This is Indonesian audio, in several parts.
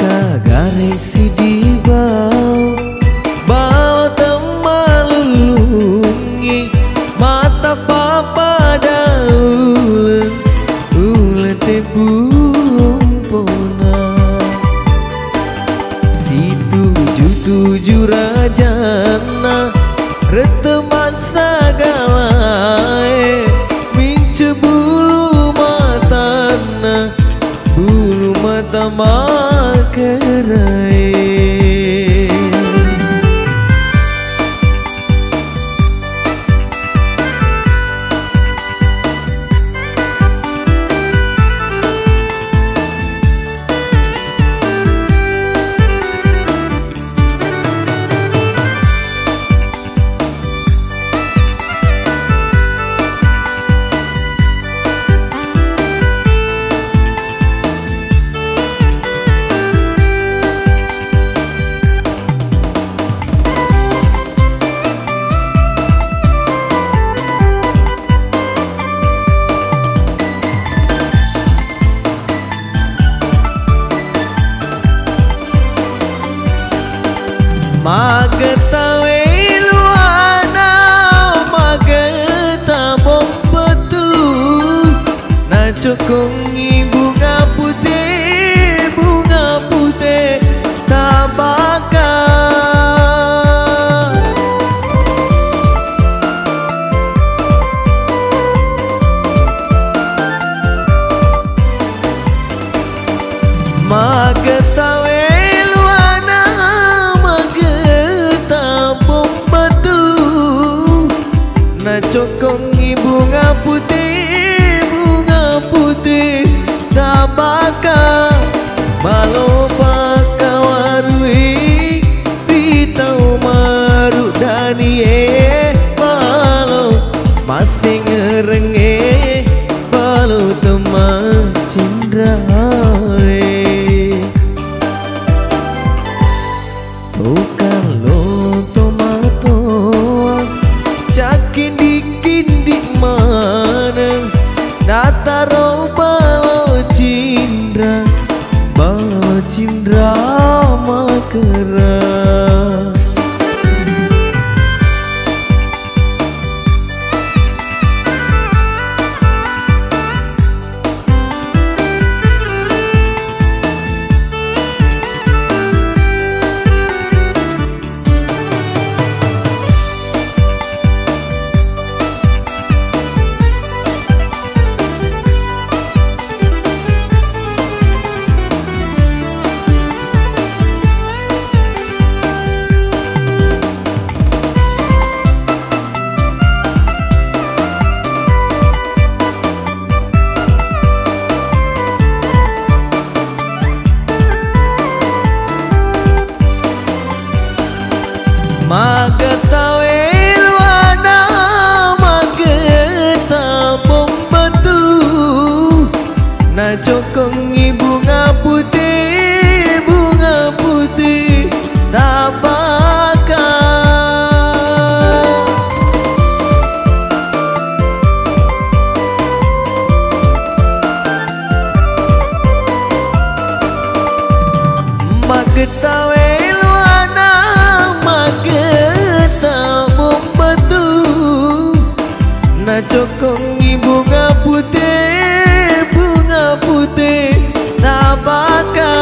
kagare si dibau bau temalulungi mata papa daun ulen tempumpona si tujuh rajana reteman segala mince bulu matana bulu mata makerai Magetawe luana mageta bompetelu na cokongi bunga putih tabaka magetawe cokongi bunga putih tabaka balopa kawarui pitau maru danie balo masing ngerenge balo teman cindrae kalau tomato cakin di mana nataro balo cindra makera magetawe luana mageta bompetelu na cokongi bunga putih tabaka magetawe luana mageta bompetelu na cokongi bunga putih tabaka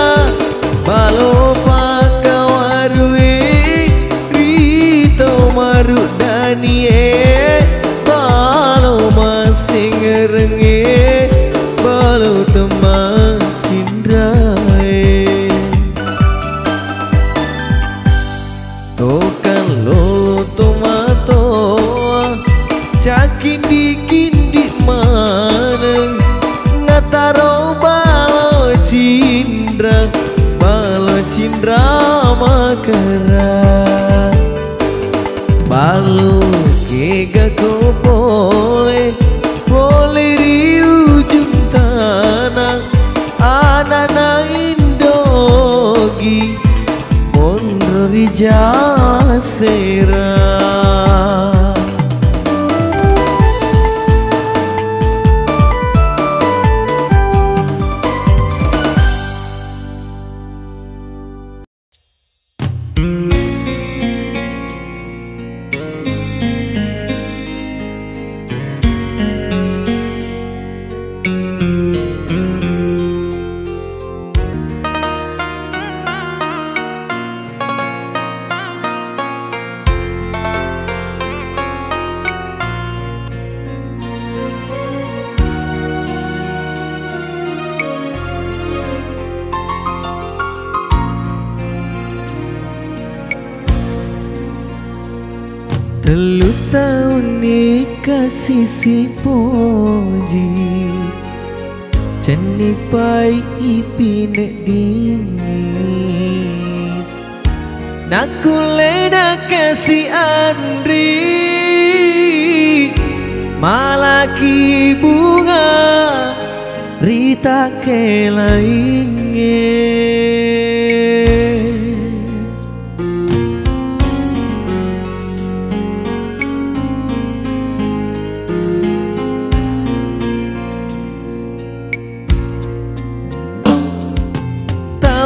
balopa kawarui rito maru danie balo masing ngerenge balo teman cindrae tokan lo tomato cakin di mana nataro balo cindra makera balo kega ko boleh riu juntana anana indogi monro rijasera Telu tahun ni kasih si poji Ceni pai ipi nek dingin Nak kule nak kasih Andri Malaki bunga Rita kela ingin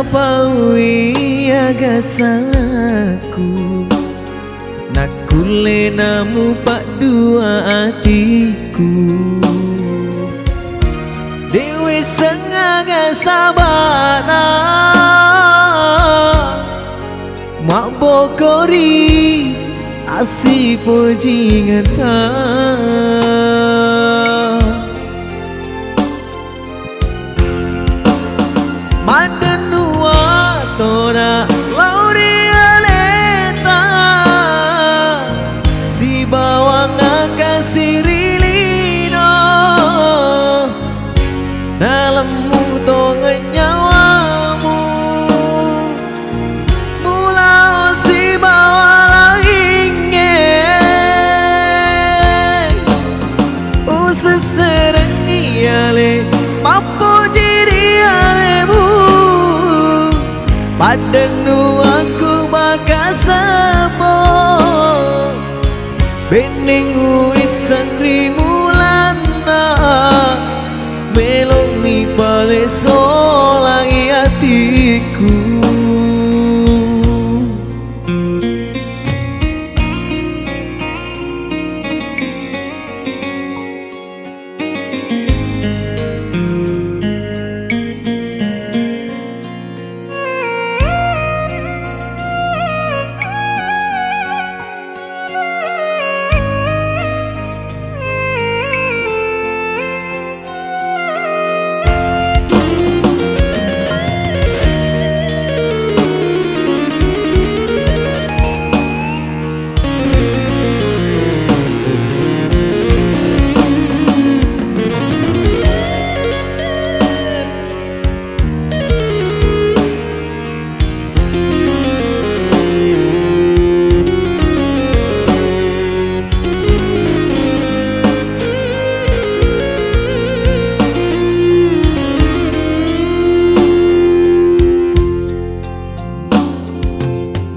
Tapawi agak salahku Nak kule namu pak dua hatiku Dewi sengaga sabana Mak bokori Asi poji ngeta Madenua tora Lauria leta Si bawang kasih rilino Dalammu tonga nyawamu Mula si bawa langit Seserengi ale Papo jiri alemu Padanu aku baka sepo Bening uisan rimulana Melomi pale solangi hatiku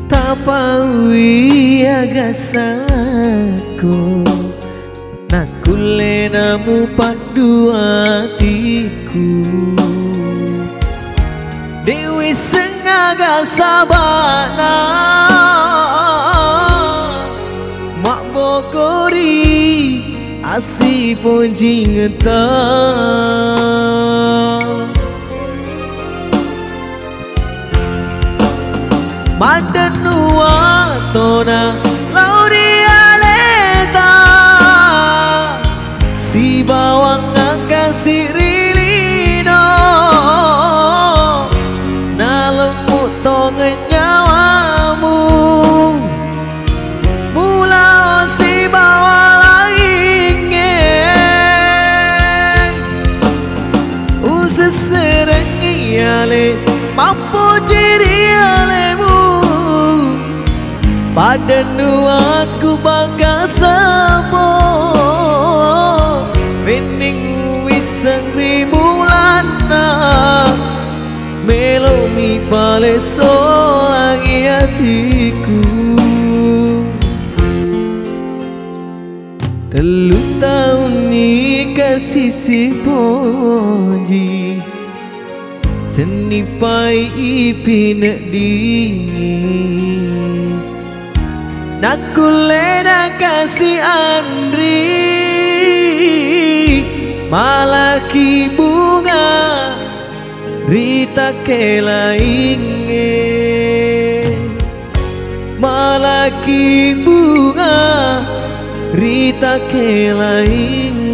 Tapawi agak salahku Nak kule namu pak dua hatiku Dewi sengaga sabana Mak bokori Asi poji ngeta Madenua tona Lauria leta Si bawang kasih rilino Nalemu tonga nyawamu Mula si bawa langit Seserengi ale Mampu jiri alemu Padanu aku baka sepo Bening wisang rimulana Melomi pale solangi hatiku Telu tahun ni kasih si poji Ceni pai ipi nak dingin Nak kule nak kasih Andri Malaki bunga Rita kela ingin Malaki bunga Rita kela ingin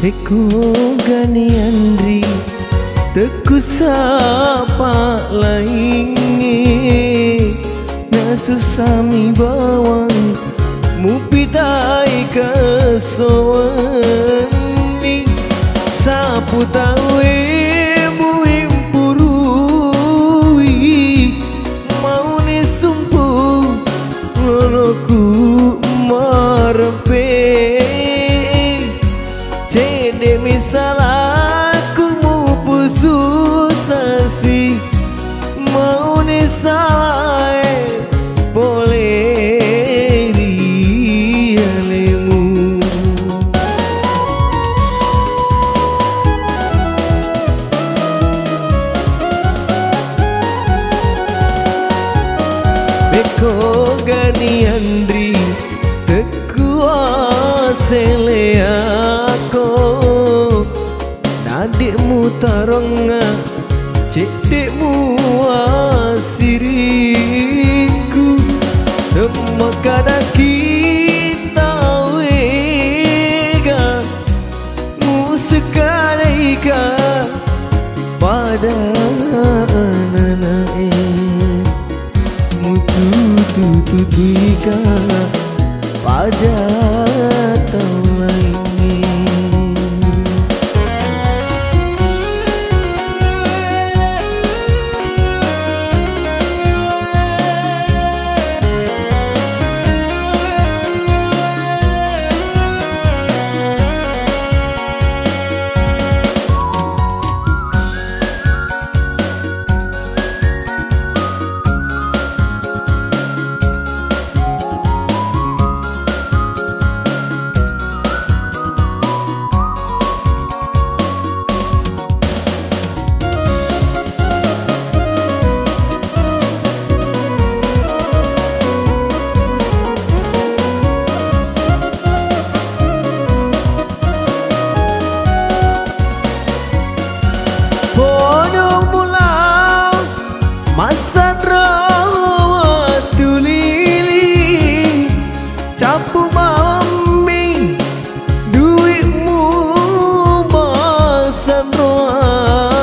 Eko gani andri teku sapa laingi nasusami bawang mupitai kesowani sapu tawe buim purui mau ni sumpu loroku marpe cede misal aku mupu susasi mau ni salah boleh rialemu beko gani andri sele aku nadikmu taronga cedekmu asiriku temakada kita wega musekadaika pada ananae mutu-tutuika pada tahun ini. Masa rawat lili capu mami duitmu masa rawat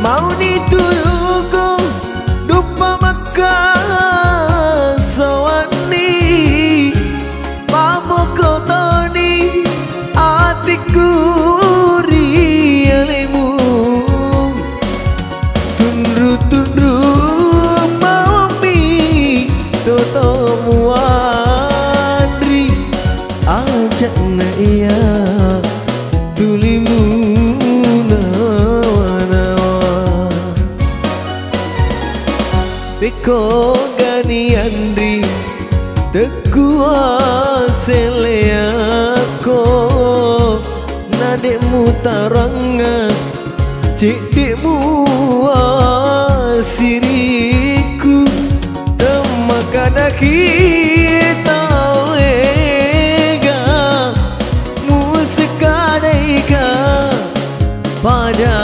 mau dituluku dupa makan sawani pamoko toni atiku rialemu tundru mami totomu andri ajak na iya tulimu nawa-nawa beko gani andri teku sele aku nadekmu taranga cedekmu asiriku temakada kita lega musekadaika pada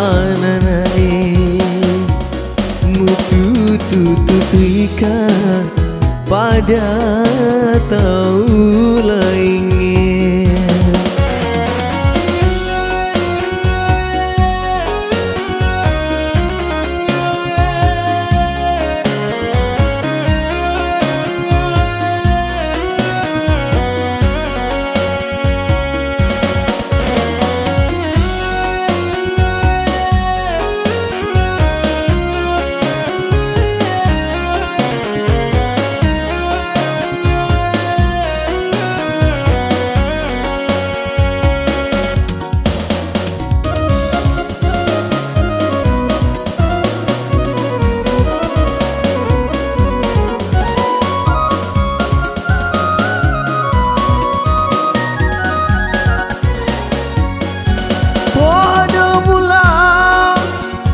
ananae mutu-tutuika pada tahu lainnya.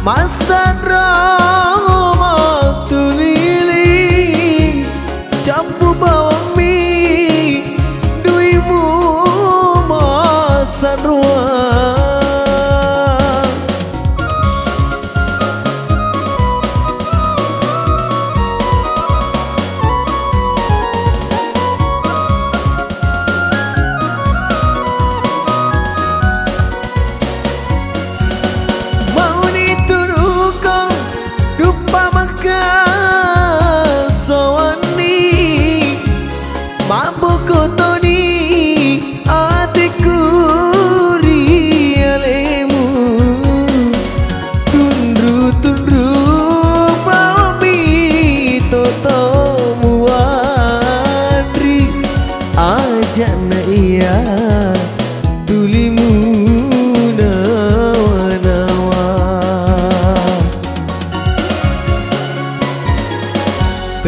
Masa rahmat lili campur bawang mi duimu masa ruang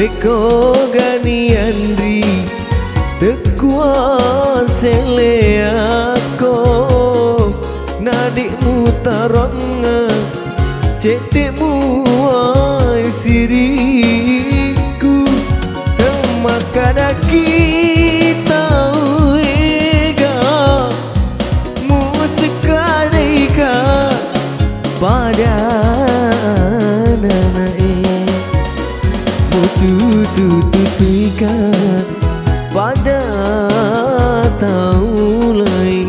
beko ganiandri tekuase leako nadikmu taronga cetekmu ai siriku temakada kita ega musikadika pada nanae tutuikan pada tahu lain.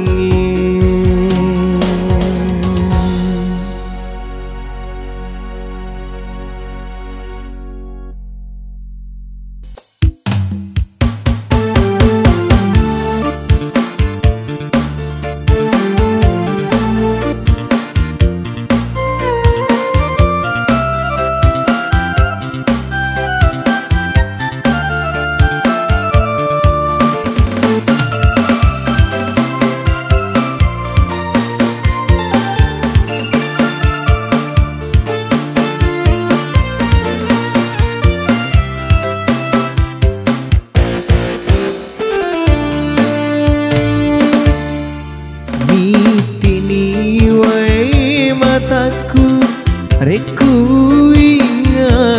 Reku ingaraki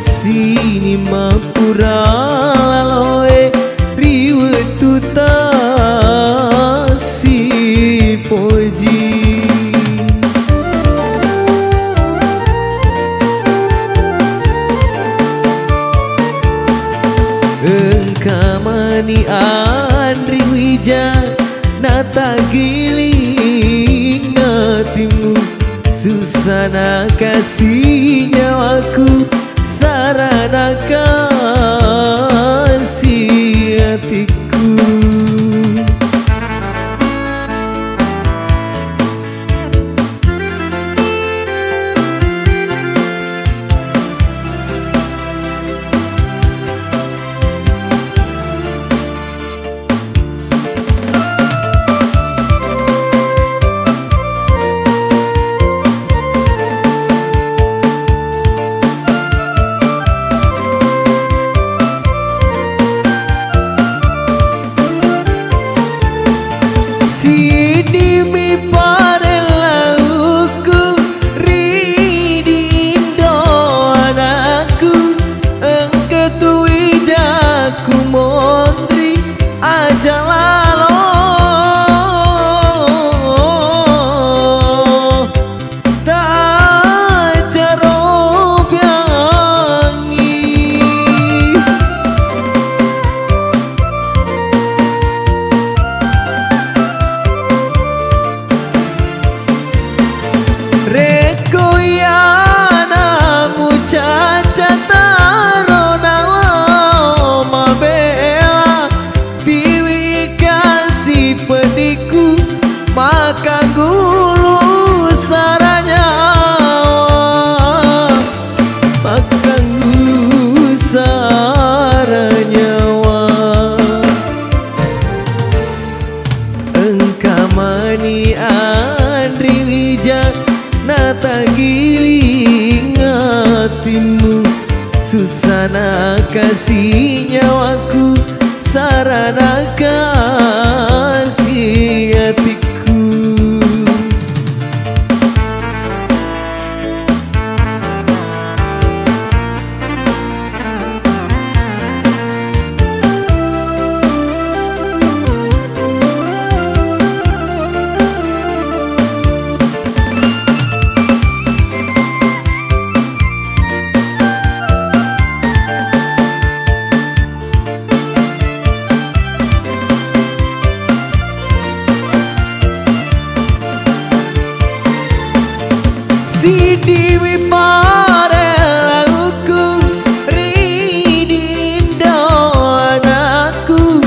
sini mapura laloe riwetuta si poji engkamani andri wija nata giling ngatimu susana kasih nyawaku sarana kasih hatiku maka gulu saranya maka gulu saranya engkamani andri wija nata giling hatimu susana kasih nyawaku sarana kasih hatiku. Si Dewi parelauku ridindo anakku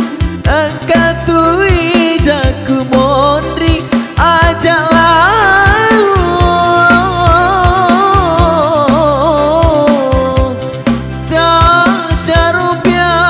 angkatui jaku mondri aja lalu tak carupiangi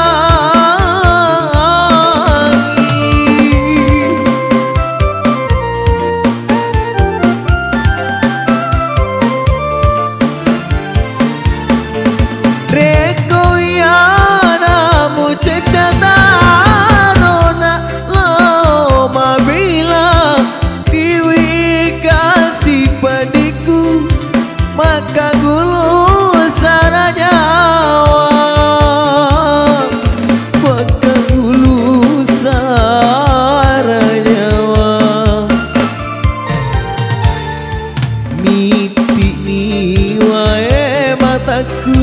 Sini wae mataku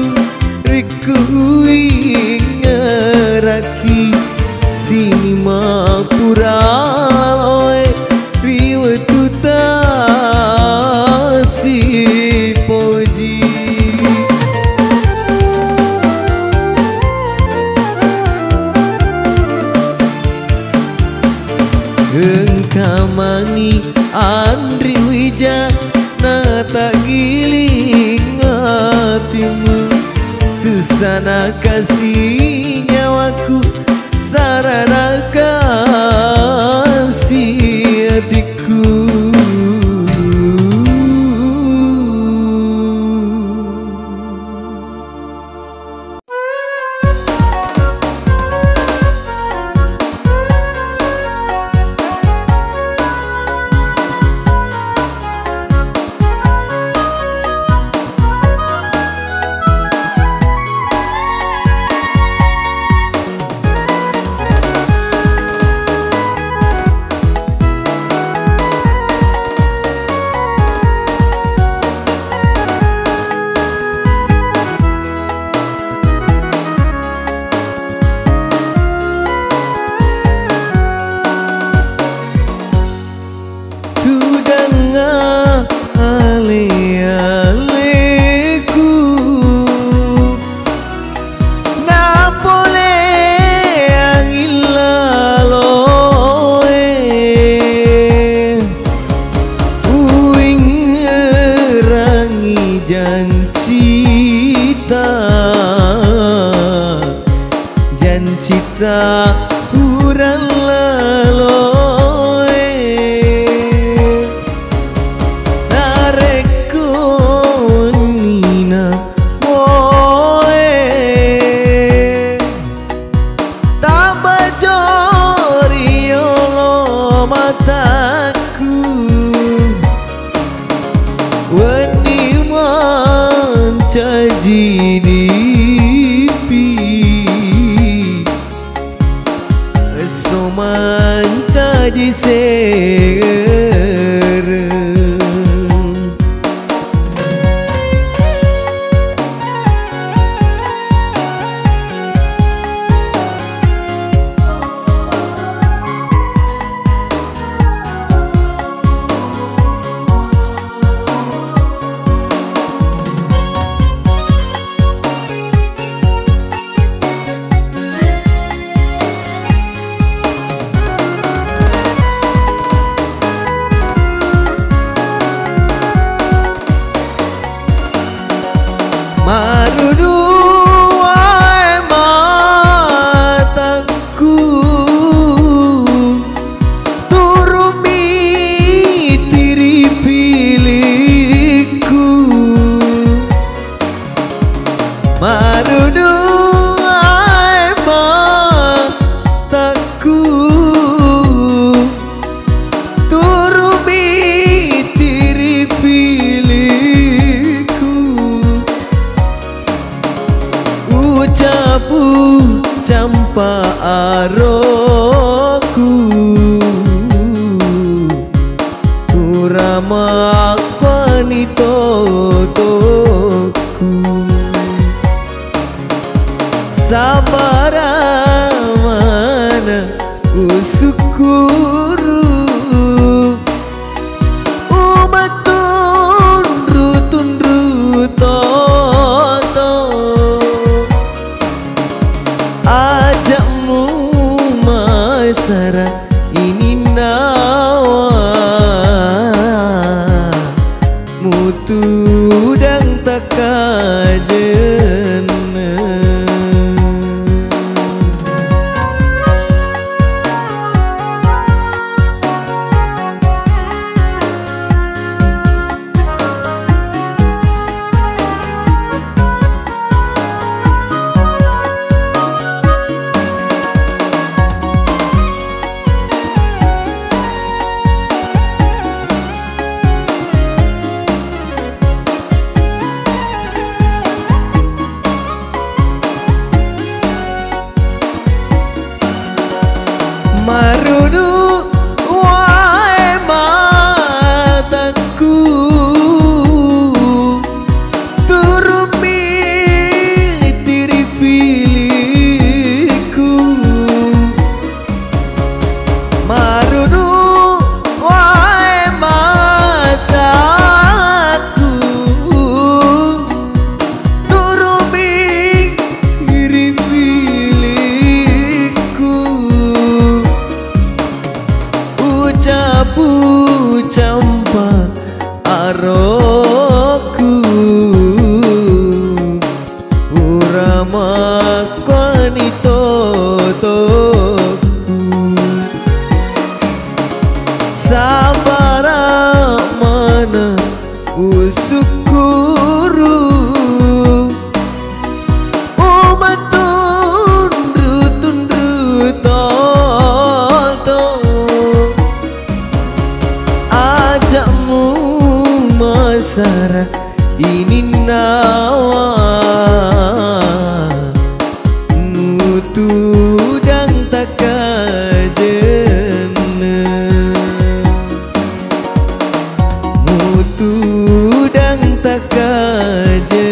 riku ngeraki sini mapura loe riwetu si poji engkamani Andri Wija nata giling hatimu susana kasih nyawaku sarana kasih hatiku cita huran laloe nareko nina moe tabajori olo mataku weni mancaji mancaji marudu wae mataku turumi tiri pilihku marudu wae mataku turumi tiri pilihku ucapu campa aroku turamak panitotoku sabaramana usukuru umatundru toto ajakmu masara ini nawa mutu dan takajen ini nawa mutu dan tak kajena mutu dan tak kajena.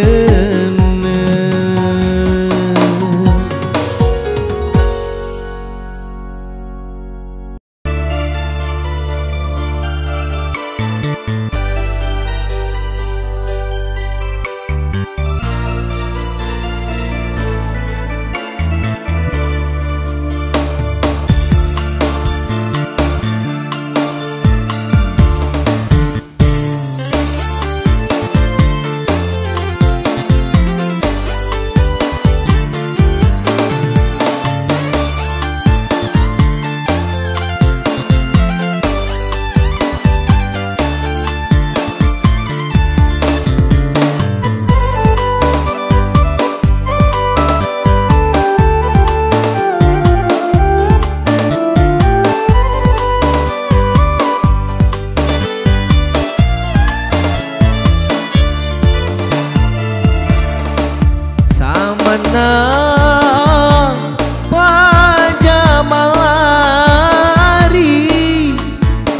Pajamalari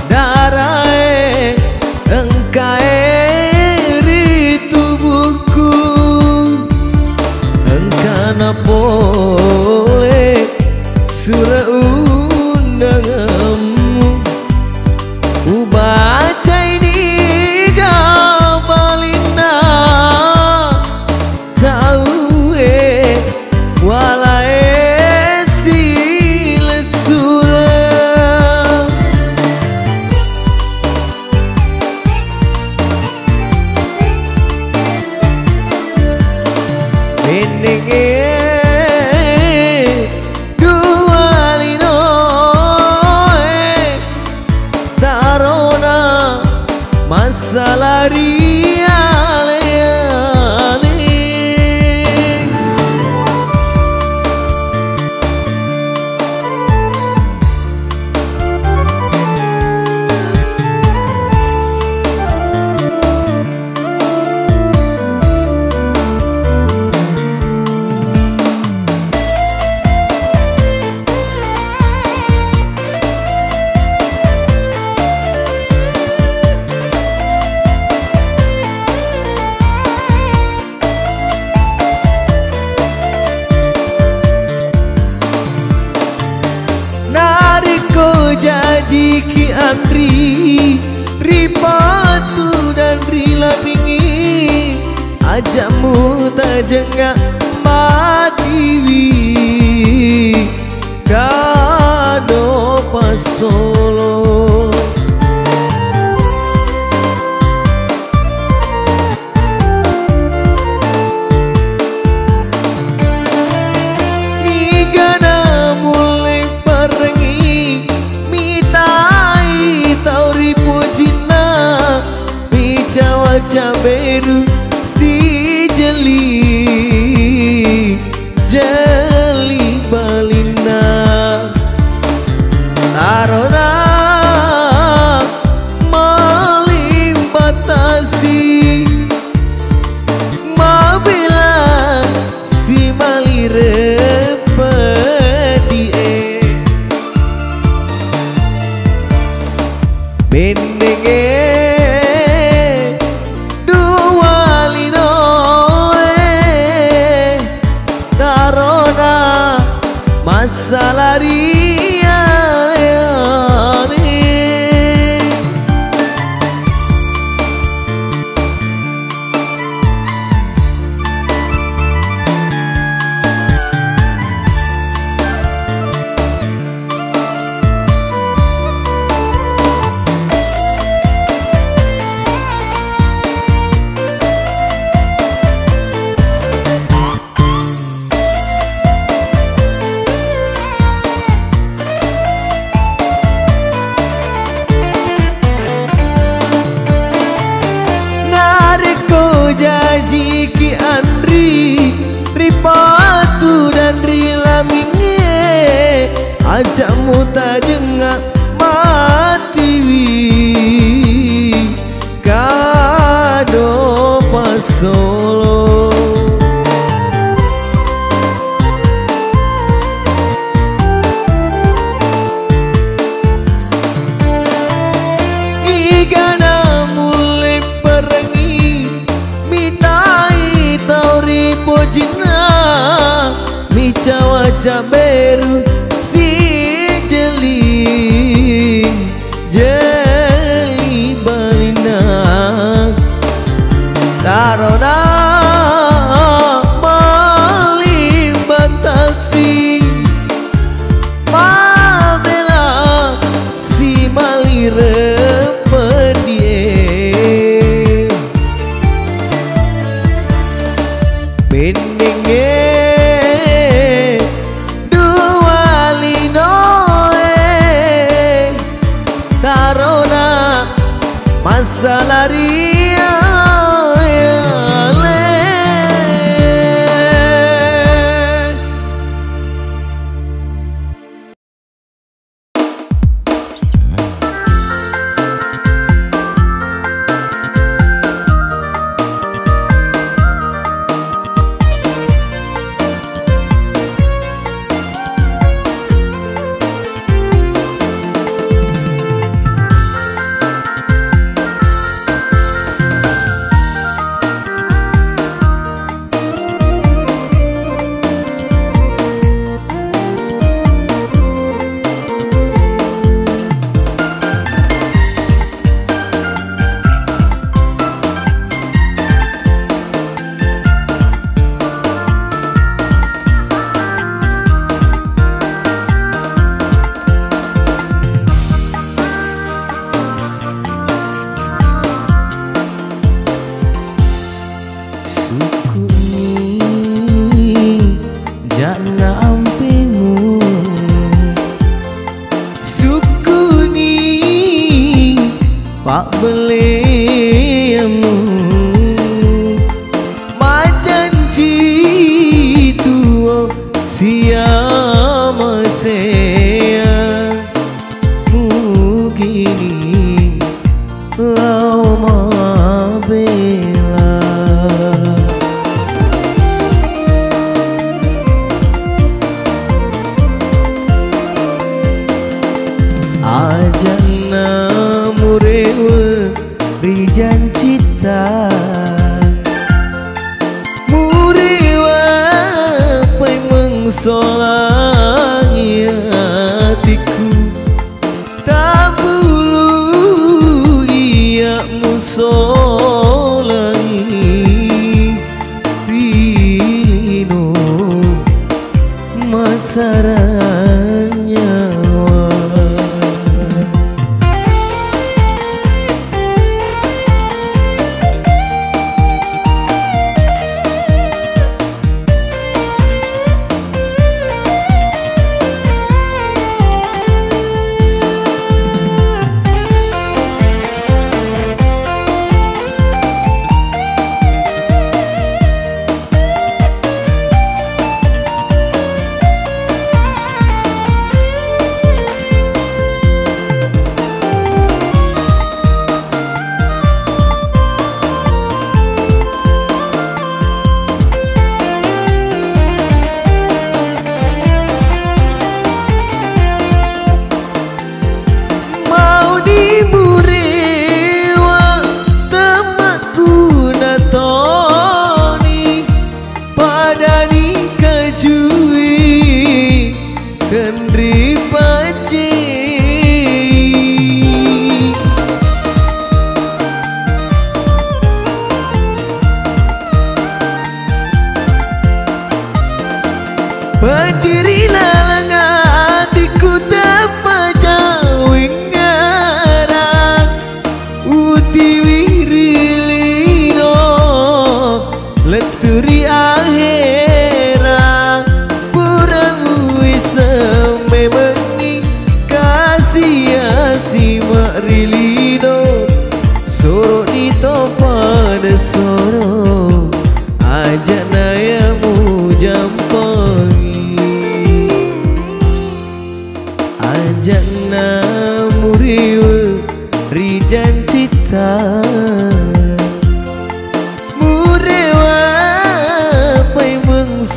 darai engkai tubuhku engkana boleh surah undanganmu ubaca ini gabalina tahu walae sile surah menenge dualino tarona masalah jiki Andri ripatu dan rila bingi ajamu tak jengak matiwi kado pasolo caberu si jeli balina tarona malimbatasi mabila si malire pedie bendenge masalah ria jiki Andri ripatu dan rila minge ajamu tak jengak matiwi kado pas Solo. Igana mulai perangi mitai tauri pojina mica wajah beru si jeli jeli balina karona maling batasi mabela si malire pedie pendenge dua linoe karona masalah ria Pak beliamu majanji tuo siapa saya mugini lama bela ajana murewa rijan cita murewa pai mengsolangi hatiku tak bulu ia musolangi rino masaranya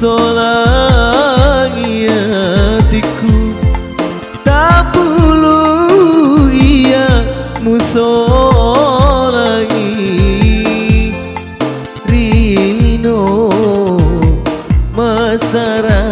musolangi hatiku tak perlu ia musolangi rino masaranya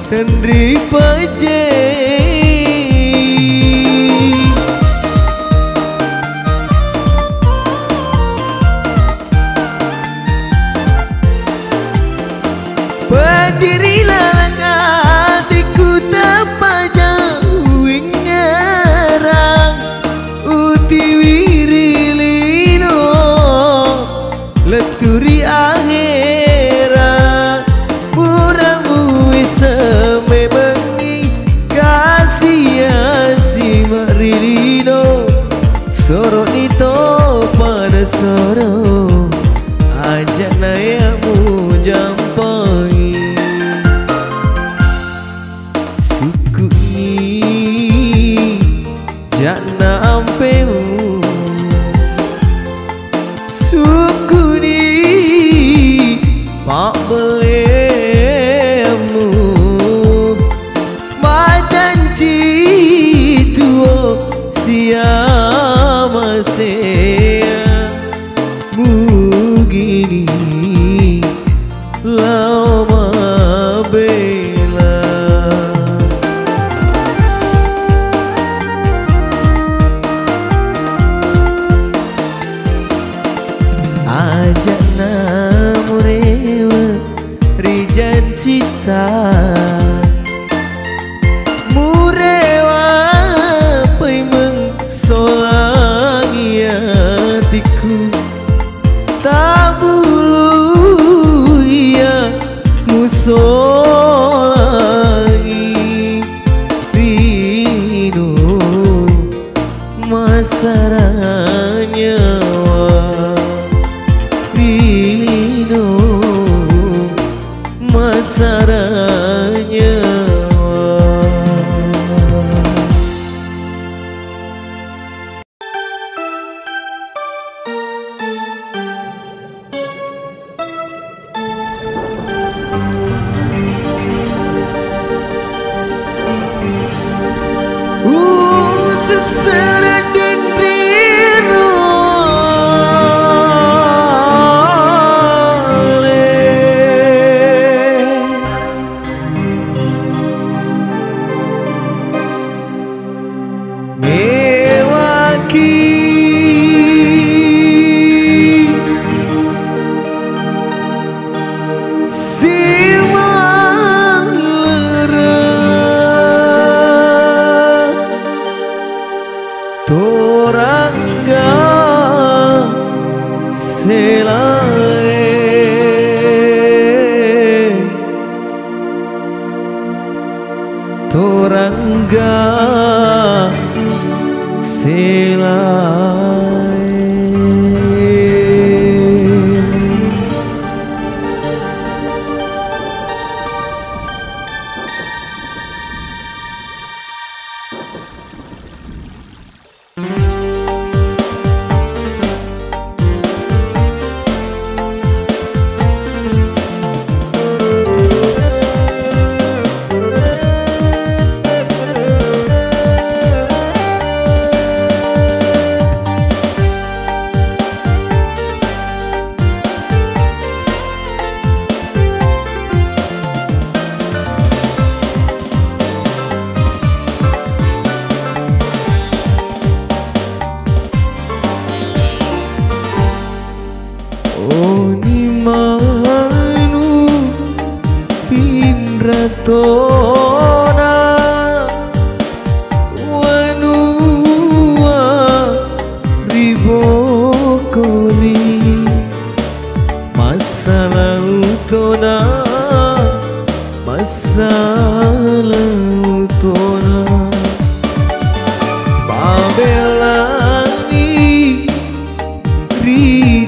Tendri paje berdirilah langkah hatiku terpajang wingarang uti wirilino leturi akhirat muramu seme bengi kasih asi marilino soro nito pada soro ajak nayamu jampai suku ni jana ampemu suku ni pak belemu majanji tuo siapa saya mugini lama bela ajak namu rewa rijan cita murewa pai meng solangi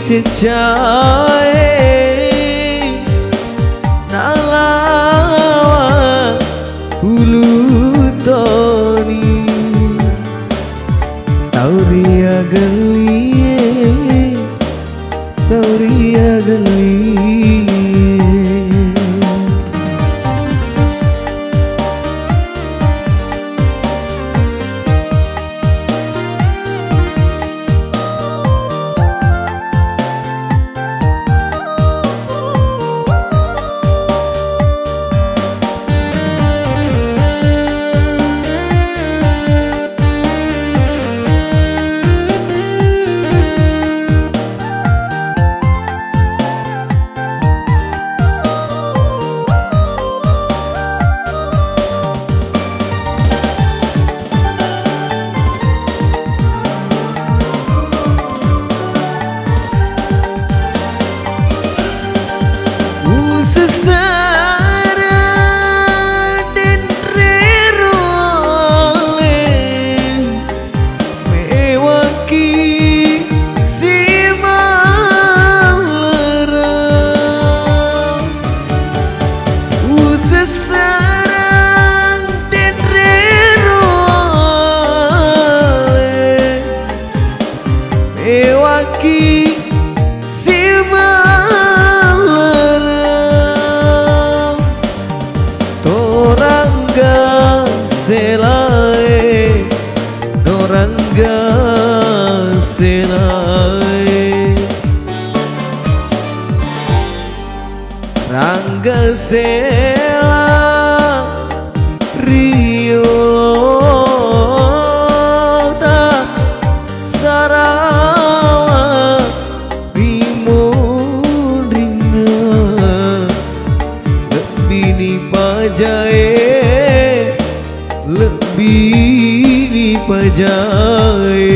cecae nalawa hulu toni tauria gelie tauria gelie Rangga sela riolota sarawa rimundrina lebih ni pajae lebih ni pajae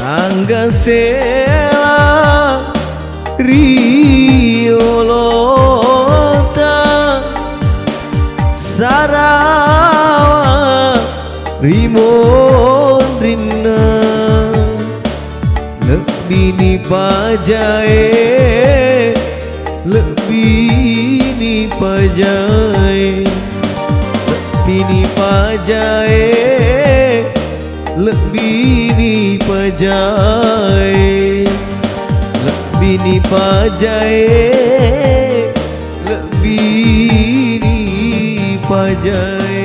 Rangga sela riolota sarawa rimondrina lebih ni pajae lebih ni pajae lebih ni pajae lebih ni pajae lebih ni pajae lebih ni pajae.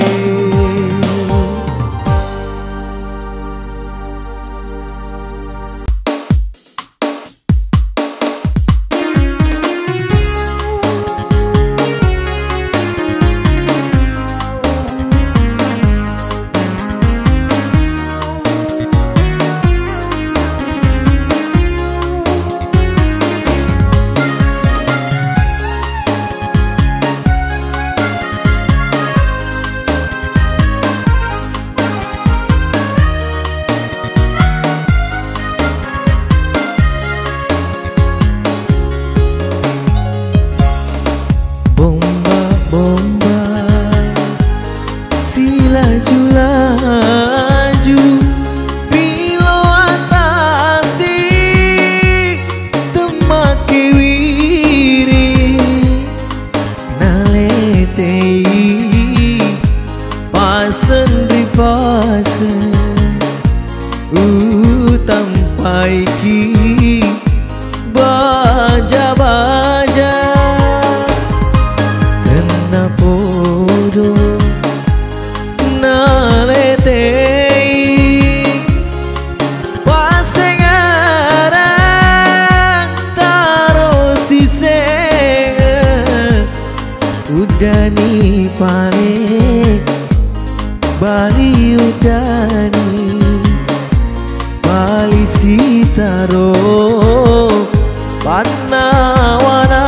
Udani pale Bali udani Bali sitaro Panawana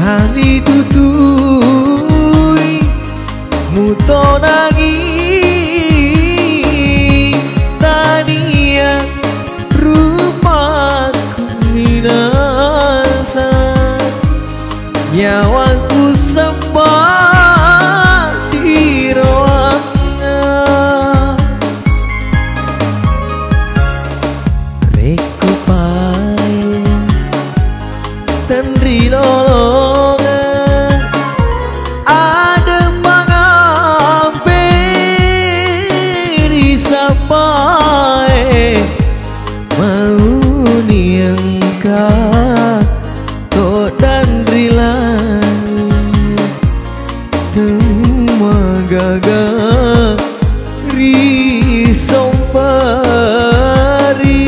Kali tutui muto nagi tania rupaku minasa nyawaku sempat di ruangan reko pai dan rilolongan ada mangampe di sapai mau niangka to dan rilan temagaga risong pari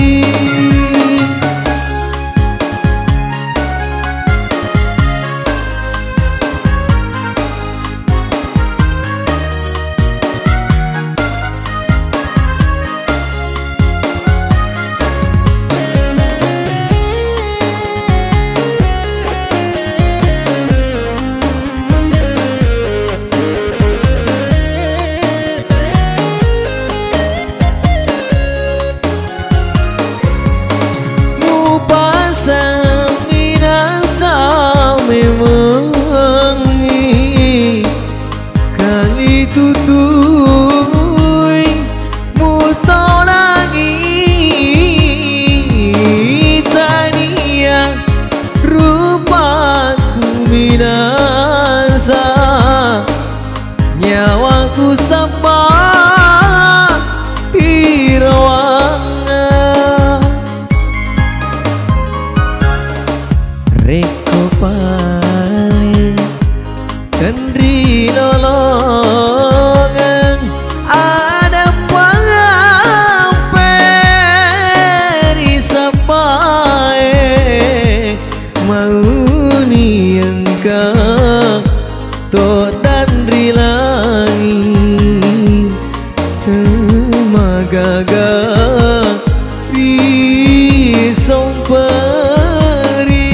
tutui muto nagi tania rupaku minasa nyawaku sampai di ruangan reko pale dan rilolongan ada pangampe di sapai mau niangka to dan rilangi temagaga risong peri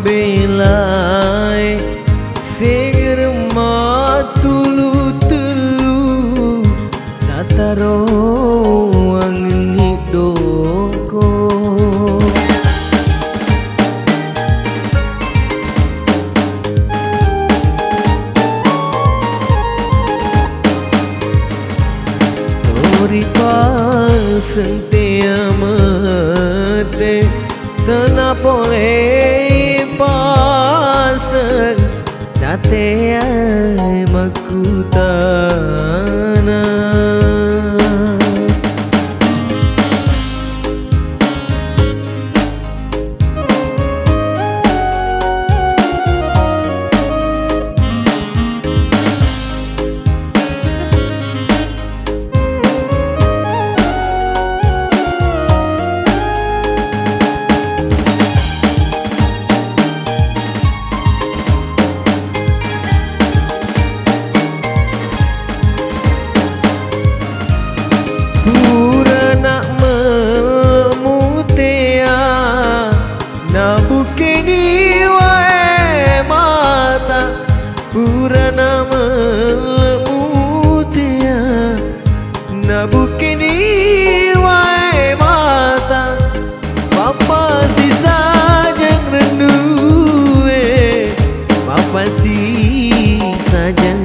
mabelai segera matulu telu nataro angin doko tori pasente amate tanapole pasan nate ai makutana. Purana memutia na bukini wae mata. Purana memutia na bukini wae mata. Papa si sajang renue, papa si sajang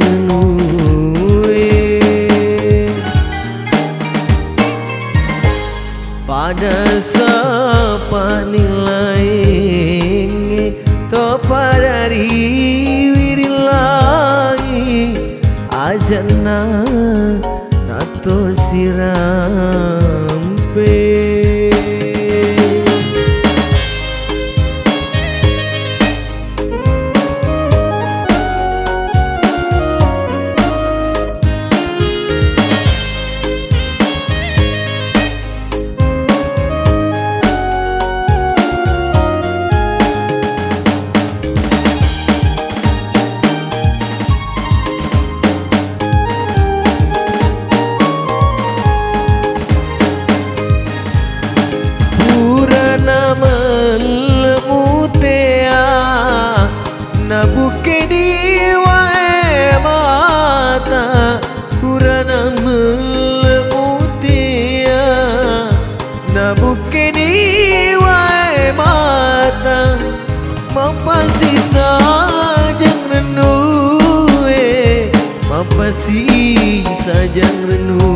pada sapa nilai topa dari wirilangi ajana tato sirampe. Melemutea na bukini wae mata. Purana melemutea na bukini wae mata. Mapasi sajang renue, mapasi sajang renue.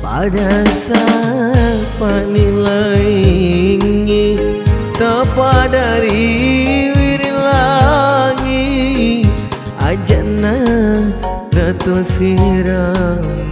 Pada sapa nilai tapa dari wirilangi ajana dato siram.